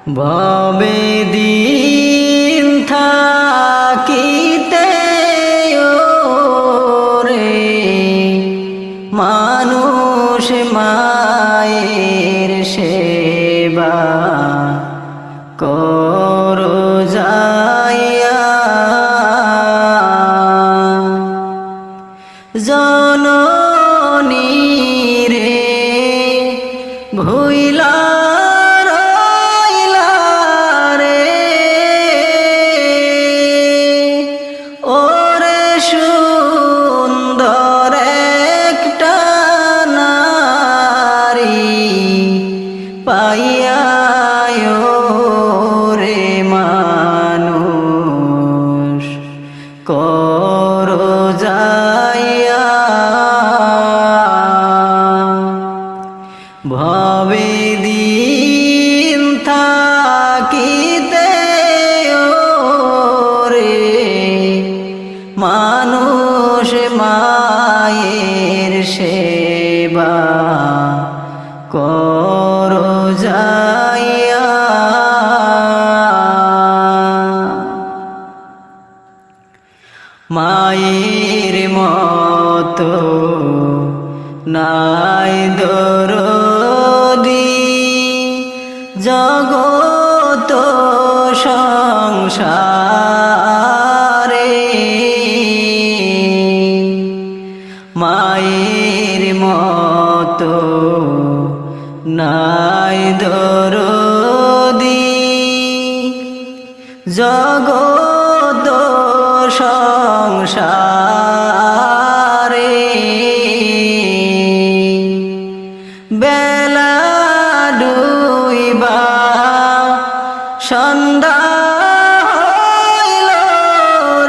ভবে দিন থাকিতে ওরে মানুষ মায়ের সেবা করো যাইয়া জননী রে ভুইলা রইলা রে ওরে সুন্দর একটা নারী পাইয়া রে মানুষ করো যাইয়া ভবে দিন থাকিতে ওরে মানুষ মায়ের সেবা করো যাইয়া মায়ের মতো নাই দরদি জগত সংসারে মায়ের মতো নাই দরদি জগত সংসারে বেলা ডুইবা সন্ধ্যা হইল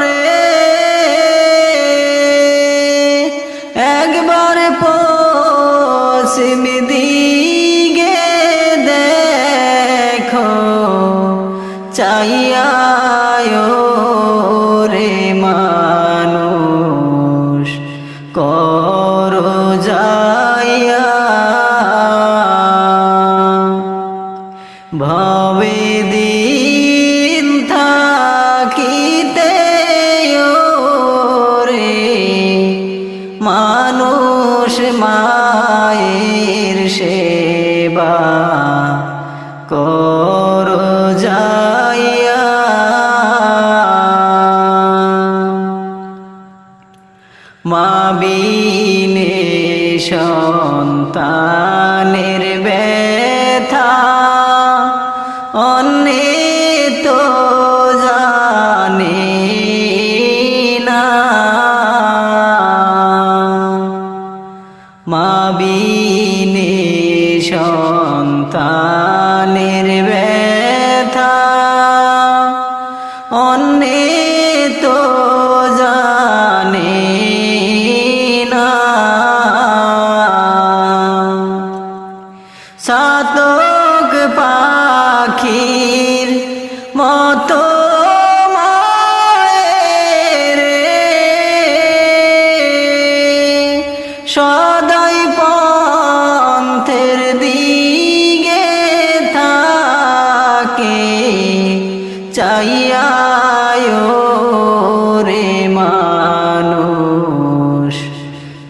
রে একবার পশ্চিম দিকে দেখো চাইয়া রে মানুষ করো যাইয়া ভবে দিন থাকিতে ওরে মানুষ মায়ের সেবা করো যাইয়া মা বিনে সন্তানের ব্যথা অন্যে তো জানে না মা বিনে সন্তানের ব্যথা অন্যে তো জানে না চাতক পাখির মতো মায়ের সদাই পন্থের দিকে থাকে চাইয়া রে মানুষ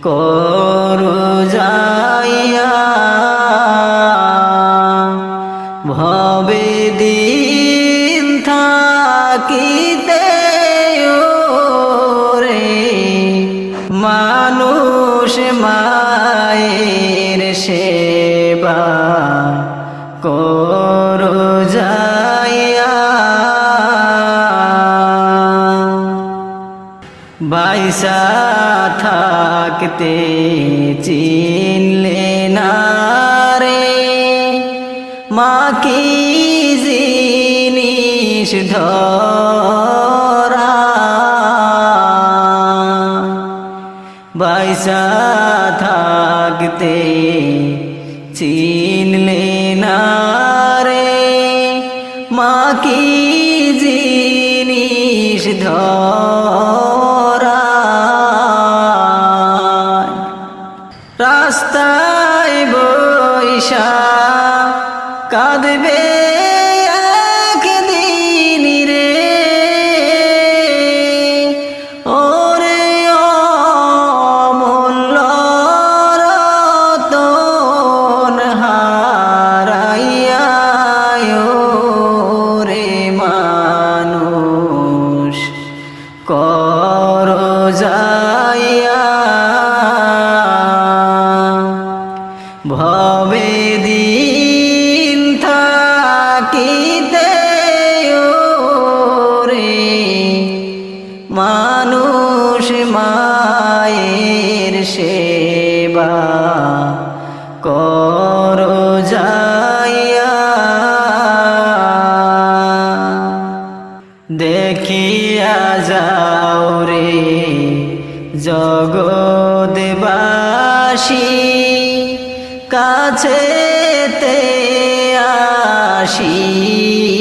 করো যাইয়া ভবে দিন থাকিতে ওরে মানুষ মায়ের সেবা করো যাইয়া বাইসা থাকতে চিনলে না রে মা কি জিনিস ধরা বাইসা থাকতে চিনলে না রে মা কি জিনিস ধরা রাস্তায় বৈশা কাঁদবে জগৎবাসী কাছেতে আসিয়া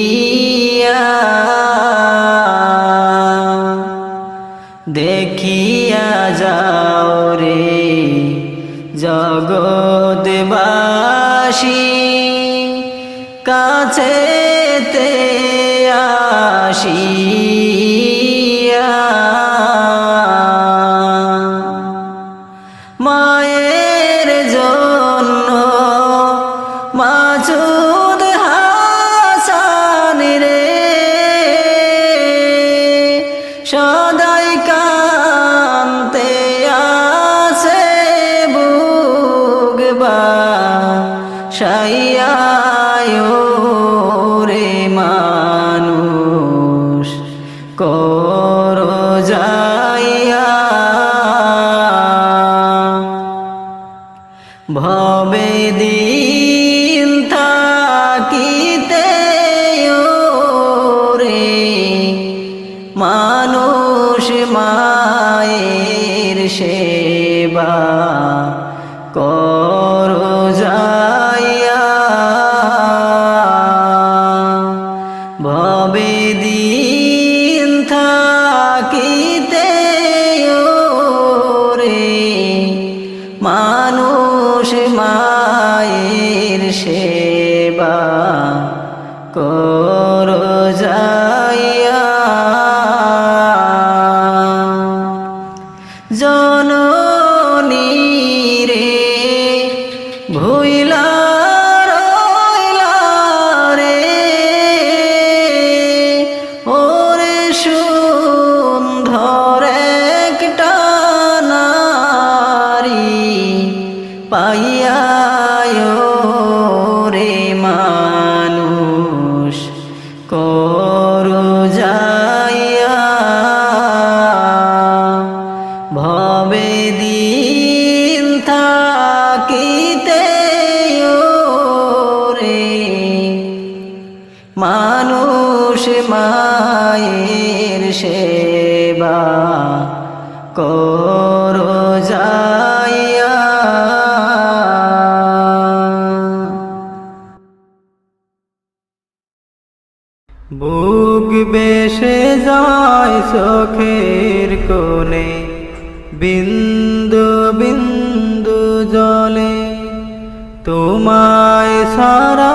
দেখিয়া যাও রে জগৎবাসী কাছেতে আসিয়া মায়ের জন্য মাসুদ হাসান রে সদাই কান্তে আসে বুগবা সাইয়ায় রে মানুষ কর যাইয়া ভবে দিন থাকিতে রে মানুষ মায়ের সেবা কর যাইয়া ভবে দিন থাকিতে রে মানুষ মায়ের সেবা কর যাইয়া জননী রে ভুইলা রইলা রে ওরে সুন্দর একটা নারী পাইয়া রে মানুষ কর যাইয়া ভবে দিন থাকিতে রে মানুষ মায়ের সেবা কর যাইয়া বুক বেশে যায় চোখের কোণে বিন্দু বিন্দু জলে তোমায় সারা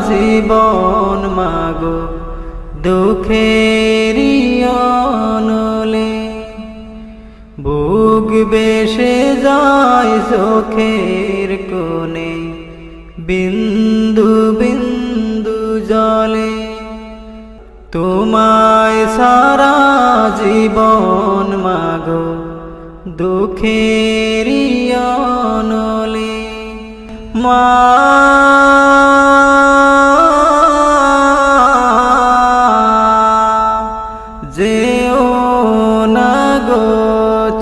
জীবন মাগো দুঃখেরই অনলে বুক বেশে যায় চোখের কোণে বিন্দু বিন্দু জলে তোমায় সারা জীবন মাগো দুঃখেরই অনলে মা যেও না গো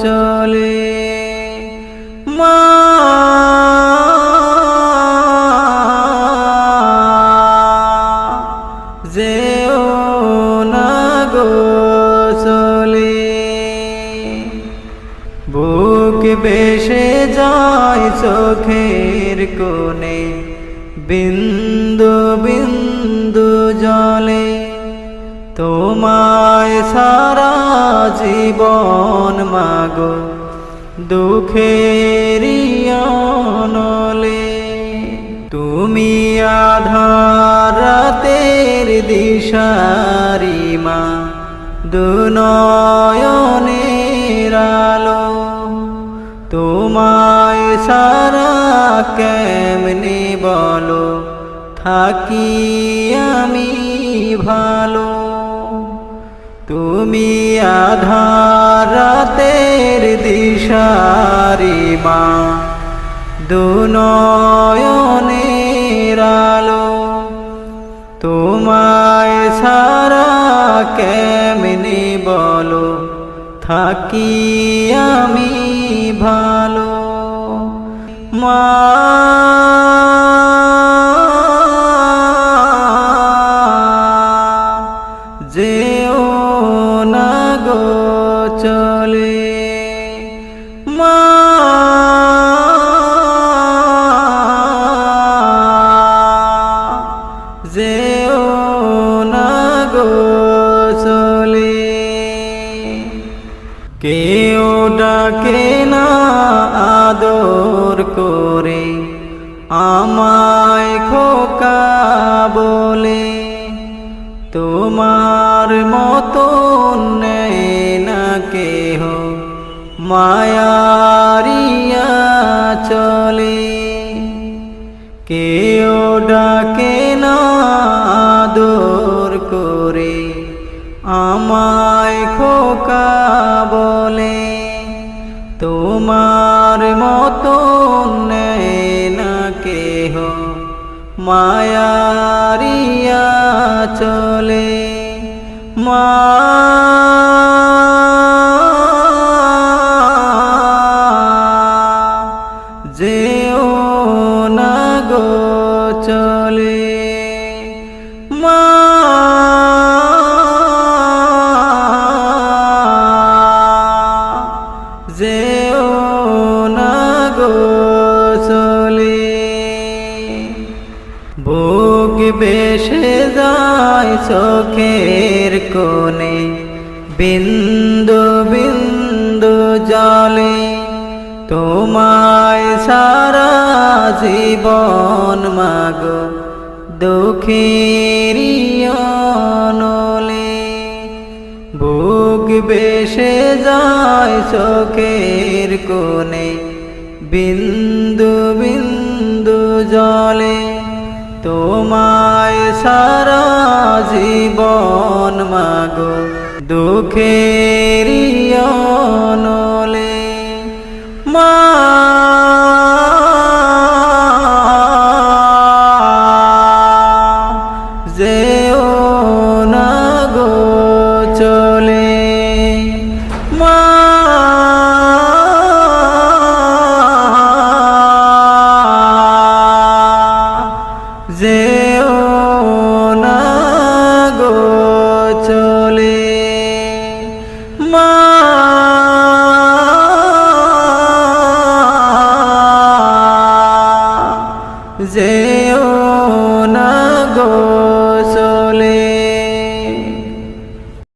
চলে মা যেও না গো চলে বুক বেশে যায় চোখের কোণে বিন্দু বিন্দু জলে তোমায় সারা জীবন মাগো দুঃখেরই অনলে তুমি আধার রাতের দিশারি মা দুনয়নের আলো তোমায় সারা কেমনে বলো থাকি আমি ভালো তুমি আধার রাতের দিশারি মা দুনয়নের আলো তোমায় সারা কেমনে বলো থাকি আমি ভালো মা যেও না গো চলে গো চলে। কেউ ডাকে না আদর করে আমায় খোকা বলে, তোমার মতন নেই না কেহ মায়ারিয়া চলে। কেউ ডাকে না আদর করে আমায় খোকা বলে, তোমার মতন নেই না কেহ মায়ারিয়া চলে। মা যেও না গো চলে, মা যেও না গো চলে। বুক বেশে যায় চোখের কোণে বিন্দু বিন্দু জলে, তোমায় সারা জীবন মাগো দুঃখেরই অনলে। বুক বেশে যায় চোখের কোণে বিন্দু বিন্দু জলে, তোমায় সারা জীবন মাগো দুঃখেরই অনলে। মা যেও না গো চলে, মা যেও না গো চলে, মা যে